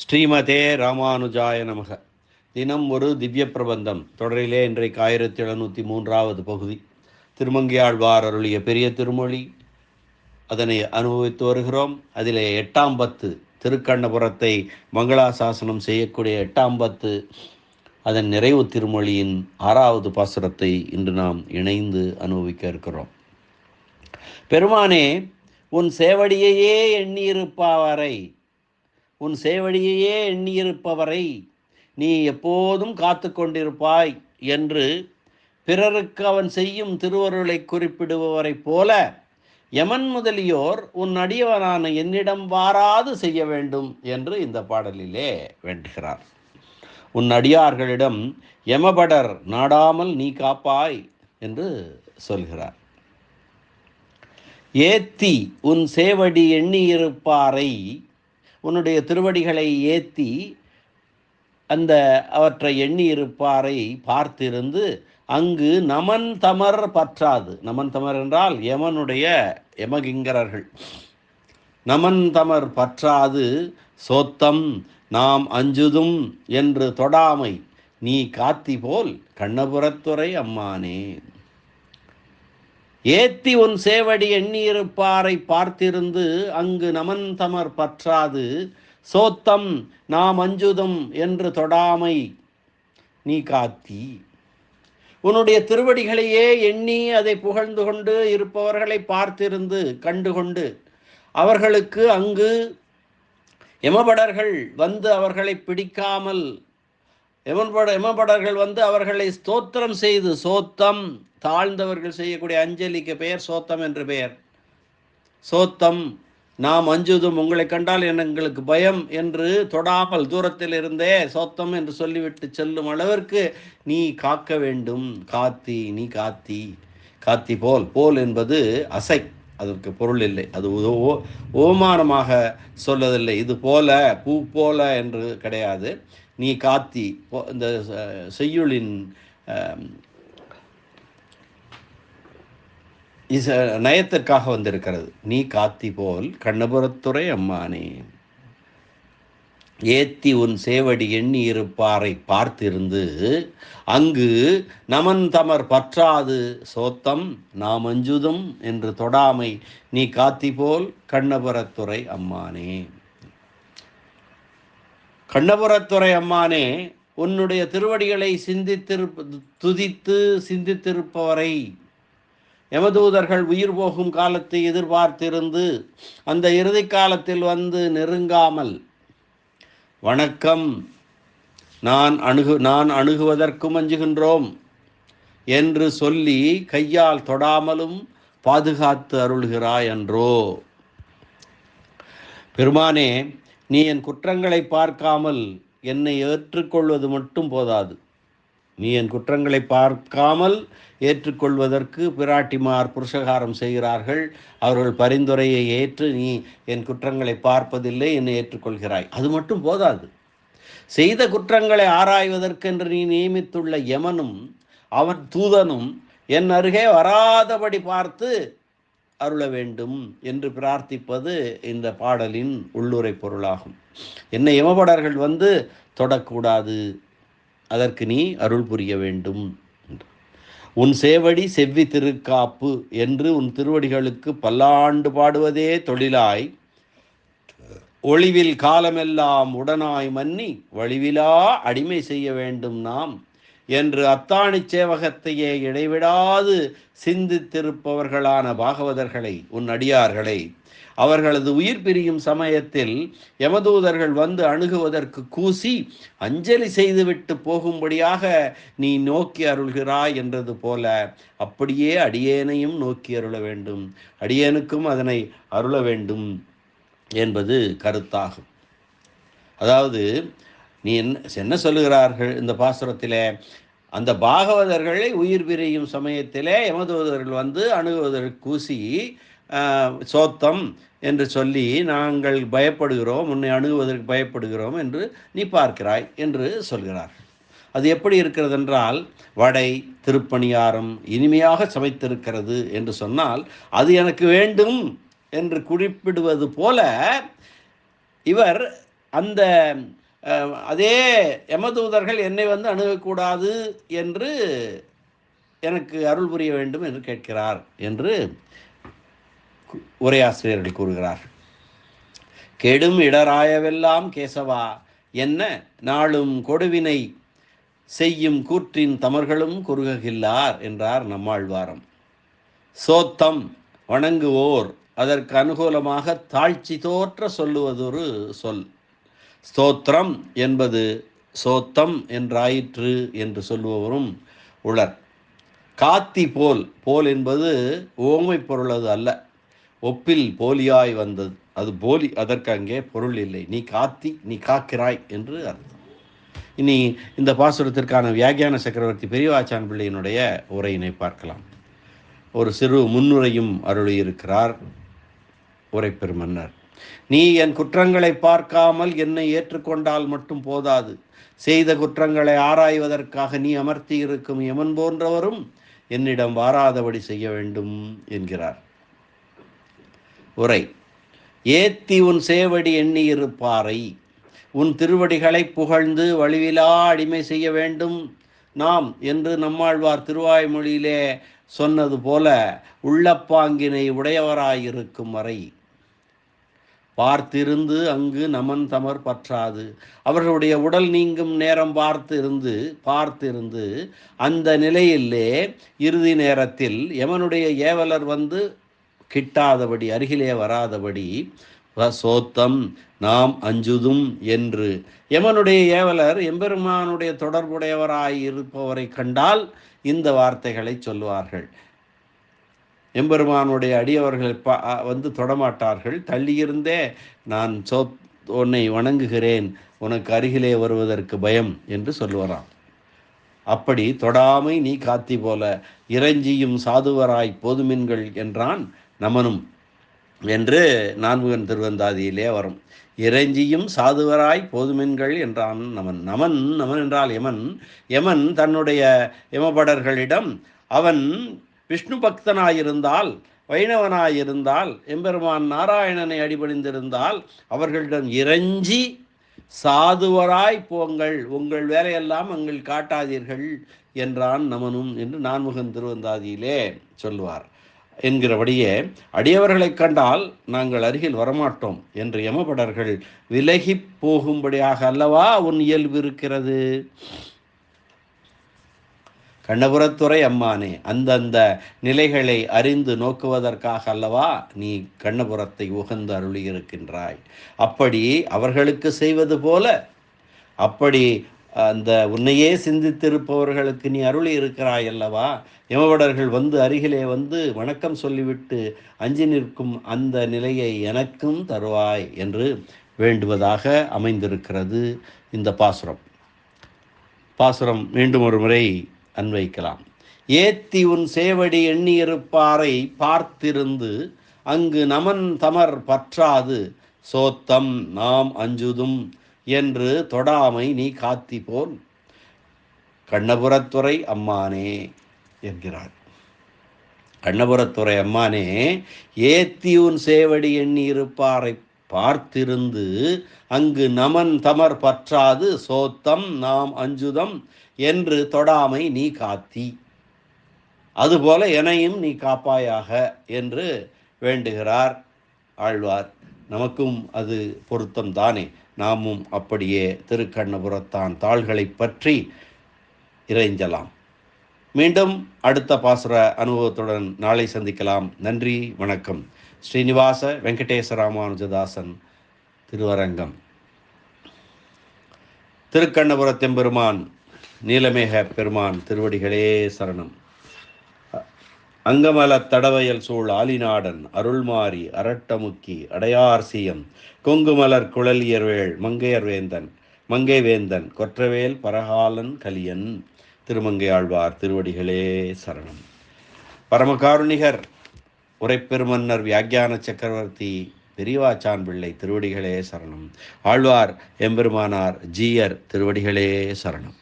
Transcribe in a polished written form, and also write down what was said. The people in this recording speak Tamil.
ஸ்ரீமதே ராமானுஜாய நமக. தினம் ஒரு திவ்ய பிரபந்தம் தொடரிலே இன்றைக்கு 1703வது பகுதி. திருமங்கையாழ்வார் அருளிய பெரிய திருமொழி, அதனை அனுபவித்து வருகிறோம். அதிலே 8ஆம் பத்து, திருக்கண்ணபுரத்தை மங்களாசாசனம் செய்யக்கூடிய 8ஆம் பத்து, அதன் நிறைவு திருமொழியின் 6வது பாசுரத்தை இன்று நாம் இணைந்து அனுபவிக்க இருக்கிறோம். பெருமானே, உன் சேவடியையே எண்ணியிருப்பவரை உன் சேவடியையே எண்ணியிருப்பவரை நீ எப்போதும் காத்து கொண்டிருப்பாய் என்று பிறருக்கு அவன் செய்யும் திருவருளை குறிப்பிடுபவரைப் போல யமன் முதலியோர் உன் அடியவனான என்னிடம் வாராது செய்ய வேண்டும் என்று இந்த பாடலிலே வேண்டுகிறார். உன் அடியார்களிடம் யமபடர் நாடாமல் நீ காப்பாய் என்று சொல்கிறார். ஏத்தி உன் சேவடி எண்ணியிருப்பாரை, உன்னுடைய திருவடிகளை ஏத்தி அவற்றை எண்ணி இருப்பாரை பார்த்திருந்து அங்கு நமன் தமர் பற்றாது. நமன் தமர் என்றால் யமகிங்கரர்கள். நமன் தமர் பற்றாது சோத்தம் நாம் அஞ்சுதும் என்று தொடாமை நீ காத்தி போல் கண்ணபுரத்துறை அம்மானே. ஏத்தி உன் சேவடி எண்ணியிருப்பாரை பார்த்திருந்து அங்கு நமன் தமர் பற்றாது சோத்தம் நாம் அஞ்சுதும் என்று தொடாமை நீ காத்தி. உன்னுடைய திருவடிகளையே எண்ணி அதை புகழ்ந்து கொண்டு இருப்பவர்களை பார்த்திருந்து கண்டுகொண்டு அவர்களுக்கு அங்கு யமபடர்கள் வந்து அவர்களை பிடிக்காமல், யமபடர்கள் வந்து அவர்களை ஸ்தோத்திரம் செய்து, சோத்தம் தாழ்ந்தவர்கள் செய்யக்கூடிய அஞ்சலிக்கு பெயர் சோத்தம் என்று பெயர். சோத்தம் நாம் அஞ்சுதும், உங்களை கண்டால் எங்களுக்கு பயம் என்று தொடாமல் தூரத்தில் இருந்தே சோத்தம் என்று சொல்லிவிட்டு செல்லும் அளவிற்கு நீ காக்க வேண்டும். காத்தி, நீ காத்தி. காத்தி போல், போல் என்பது அசை, அதற்கு பொருள் இல்லை, அது ஓமானமாக சொல்லதில்லை. இது போல, பூ போல என்று கிடையாது. நீ காத்தி, இந்த செய்யுளின் நயத்திற்காக வந்திருக்கிறது. நீ காத்தி போல் கண்ணபுரத்துறை அம்மானே. ஏத்தி உன் சேவடி எண்ணி இருப்பாரை பார்த்திருந்து அங்கு நமன் தமர் பற்றாது சோத்தம் நாம் அஞ்சுதும் என்று தொடாமை நீ காத்தி போல் கண்ணபுரத்துறை அம்மானே. கண்ணபுரத்துறை அம்மானே, உன்னுடைய திருவடிகளை துதித்து சிந்தித்திருப்பவரை யமதூதர்கள் உயிர் போகும் காலத்தை எதிர்பார்த்திருந்து அந்த இறுதி காலத்தில் வந்து நெருங்காமல், வணக்கம், நான் அணுகுவதற்கும் அஞ்சுகின்றோம் என்று சொல்லி கையால் தொடாமலும் பாதுகாத்து அருள்கிறாய் என்றோ. பெருமானே, நீ என் குற்றங்களை பார்க்காமல் என்னை ஏற்றுக்கொள்வது மட்டும் போதாது. நீ என் குற்றங்களை பார்க்காமல் ஏற்றுக்கொள்வதற்கு பிராட்டிமார் புருஷகாரம் செய்கிறார்கள். அவர்கள் பரிந்துரையை ஏற்று நீ என் குற்றங்களை பார்ப்பதில்லை, என்னை ஏற்றுக்கொள்கிறாய். அது மட்டும் போதாது. செய்த குற்றங்களை ஆராய்வதற்கென்று நீ நியமித்துள்ள யமனும் அவன் தூதனும் என் அருகே வராதபடி பார்த்து அருள வேண்டும் என்று பிரார்த்திப்பது இந்த பாடலின் உள்ளுரை பொருளாகும். என்னை யமபடர்கள் வந்து தொடக்கூடாது, அதற்கு நீ அருள் புரிய வேண்டும். உன் சேவடி செவ்வி திருக்காப்பு என்று உன் திருவடிகளுக்கு பல்லாண்டு பாடுவதே தொழிலாய் ஒளிவில் காலமெல்லாம் உடனாய் மன்னி வழிவிலா அடிமை செய்ய வேண்டும் நாம் என்று அத்தாணி சேவகத்தையே இடைவிடாது சிந்தித்திருப்பவர்களான பாகவதர்களை, உன் அடியார்களை, அவர்களது உயிர் பிரியும் சமயத்தில் யமதூதர்கள் வந்து அணுகுவதற்கு கூசி அஞ்சலி செய்துவிட்டு போகும்படியாக நீ நோக்கி அருள்கிறாய் என்றது போல அப்படியே அடியேனையும் நோக்கி அருள வேண்டும், அடியேனுக்கும் அதனை அருள வேண்டும் என்பது கருத்தாகும். அதாவது நீ என்ன சொல்லுகிறார்கள் இந்த பாசுரத்திலே? அந்த பாகவதர்களை உயிர் பிரியும் சமயத்திலே யமதூதர்கள் வந்து அணுகுவதற்கு கூசி சோத்தம் என்று சொல்லி நாங்கள் பயப்படுகிறோம், உன்னை அணுகுவதற்கு பயப்படுகிறோம் என்று நீ பார்க்கிறாய் என்று சொல்கிறார்கள். அது எப்படி இருக்கிறது என்றால், வடை திருப்பணியாரம் இனிமையாக சமைத்திருக்கிறது என்று சொன்னால் அது எனக்கு வேண்டும் என்று குறிப்பிடுவது போல இவர் அந்த அதே யமதூதர்கள் என்னை வந்து அணுகக்கூடாது என்று எனக்கு அருள் புரிய வேண்டும் என்று கேட்கிறார் என்று உரையாசிரியர்கள் கூறுகிறார். கெடும் இடராயவெல்லாம் கேசவா என்ன நாளும் கொடுவினை செய்யும் கூற்றின் தமர்களும் குறுகில்லார் என்றார் நம்மாழ்வாரம். சோத்தம் வணங்குவோர் அதற்கு அனுகூலமாக தாழ்ச்சி தோற்ற சொல்லுவதொரு சொல். ஸ்தோத்திரம் என்பது சோத்தம் என்றாயிற்று என்று சொல்லுபவரும் உளர். காத்தி போல், போல் என்பது ஓமை பொருள், அது அல்ல, ஒப்பில் போலியாய் வந்தது, அது போலி, அதற்கு அங்கே பொருள் இல்லை. நீ காத்தி, நீ காக்கிறாய் என்று அர்த்தம். இனி இந்த பாசுரத்திற்கான வியாக்கியான சக்கரவர்த்தி பெரியவாச்சான் பிள்ளையினுடைய உரையினை பார்க்கலாம். ஒரு சிறு முன்னுரையும் அருளியிருக்கிறார் உரைப்பெருமன்னர். நீ என் குற்றங்களை பார்க்காமல் என்னை ஏற்றுக்கொண்டால் மட்டும் போதாது, செய்த குற்றங்களை ஆராய்வதற்காக நீ அமர்த்தி இருக்கும் யமன் போன்றவரும் என்னிடம் வாராதபடி செய்ய வேண்டும் என்கிறார். உரை. ஏத்தி உன் சேவடி எண்ணி இருப்பாரை, உன் திருவடிகளை புகழ்ந்து வழிவிலா அடிமை செய்ய வேண்டும் நாம் என்று நம்மாழ்வார் திருவாய்மொழியிலே சொன்னது போல உள்ளப்பாங்கினை உடையவராயிருக்கும் வரை பார்த்திருந்து அங்கு நமன் தமர் பற்றாது, அவர்களுடைய உடல் நீங்கும் நேரம் பார்த்திருந்து அந்த நிலையிலே இறுதி நேரத்தில் யமனுடைய ஏவலர் வந்து கிட்டாதபடி, அருகிலே வராதபடி, சோத்தம் நாம் அஞ்சுதும் என்று யமனுடைய ஏவலர் எம்பெருமானுடைய தொடர்புடையவராய் இருப்பவரை கண்டால் இந்த வார்த்தைகளை சொல்லுவார்கள். எம்பெருமானுடைய அடியவர்கள் வந்து தொடமாட்டார்கள், தள்ளியிருந்தே நான் உன்னை வணங்குகிறேன், உனக்கு அருகிலே வருவதற்கு பயம் என்று சொல்லுவாராம். அப்படி தொடாமை நீ காத்தி போல இறைஞ்சியும் சாதுவராய் போதுமின்கள் என்றான் நமனும் என்று நான்முகன் திருவந்தாதியிலே வரும். இறைஞ்சியும் சாதுவராய் போதுமென்கள் என்றான் நமன். நமன் என்றால் யமன். யமன் தன்னுடைய யமபடர்களிடம் அவன் விஷ்ணு பக்தனாயிருந்தால், வைணவனாயிருந்தால், எம்பெருமான் நாராயணனை அடிபணிந்திருந்தால் அவர்களிடம் இறைஞ்சி சாதுவராய் போங்கள், உங்கள் வேலையெல்லாம் எங்கள் காட்டாதீர்கள் என்றான் நமனும் என்று நான்முகன் திருவந்தாதியிலே சொல்லுவார். என்கிறபடியே அடியவர்களை கண்டால் நாங்கள் அருகில் வரமாட்டோம் என்று யமபடர்கள் விலகி போகும்படியாக அல்லவா உன் இயல்பு இருக்கிறது. கண்ணபுரத்துறை அம்மானே, அந்தந்த நிலைகளை அறிந்து நோக்குவதற்காக அல்லவா நீ கண்ணபுரத்தை உகந்து அருளியிருக்கின்றாய். அப்படி அவர்களுக்கு செய்வது போல, அப்படி அந்த உன்னையே சிந்தித்திருப்பவர்களுக்கு நீ அருளி இருக்கிறாய் அல்லவா. யமபடர்கள் வந்து அருகிலே வந்து வணக்கம் சொல்லிவிட்டு அஞ்சி நிற்கும் அந்த நிலையை எனக்கும் தருவாய் என்று வேண்டுவதாக அமைந்திருக்கிறது இந்த பாசுரம். மீண்டும் ஒரு முறை அன்வைக்கலாம். ஏத்தி உன் சேவடி எண்ணியிருப்பாரை பார்த்திருந்து அங்கு நமன் தமர் பற்றாது, சோத்தம் நாம் அஞ்சுதும் என்று தொடாமை நீ காத்தி போல் கண்ணபுரத்துறை அம்மானே என்கிறார். கண்ணபுரத்துறை அம்மானே, ஏத்தி உன் சேவடி எண்ணி இருப்பாரை பார்த்திருந்து அங்கு நமன் தமர் பற்றாது, சோத்தம் நாம் அஞ்சுதம் என்று தொடாமை நீ காத்தி, அதுபோல எனையும் நீ காப்பாயாக என்று வேண்டுகிறார் ஆழ்வார். நமக்கும் அது பொருத்தம் தானே. நாமும் அப்படியே திருக்கண்ணபுரத்தான் தாள்களை பற்றி இறைஞ்சலாம். மீண்டும் அடுத்த பாசுர அனுபவத்துடன் நாளை சந்திக்கலாம். நன்றி, வணக்கம். ஸ்ரீனிவாச வெங்கடேச ராமானுஜதாசன், திருவரங்கம். திருக்கண்ணபுரத்தெம்பெருமான் நீலமேக பெருமான் திருவடிகளே சரணம். அங்கமல தடவயல் சூழ் ஆலிநாடன் அருள்மாரி அரட்டமுக்கி அடையார்சியம் கொங்குமலர் குழலியர்வேள் மங்கை வேந்தன் கொற்றவேல் பரகாலன் கலியன். திருமங்கையாழ்வார் திருவடிகளே சரணம். பரமகாருணிகர் உரைப்பெருமன்னர் வியாக்கியான சக்கரவர்த்தி பெரியவாச்சான் பிள்ளை திருவடிகளே சரணம். ஆழ்வார் எம்பெருமானார் ஜீயர் திருவடிகளே சரணம்.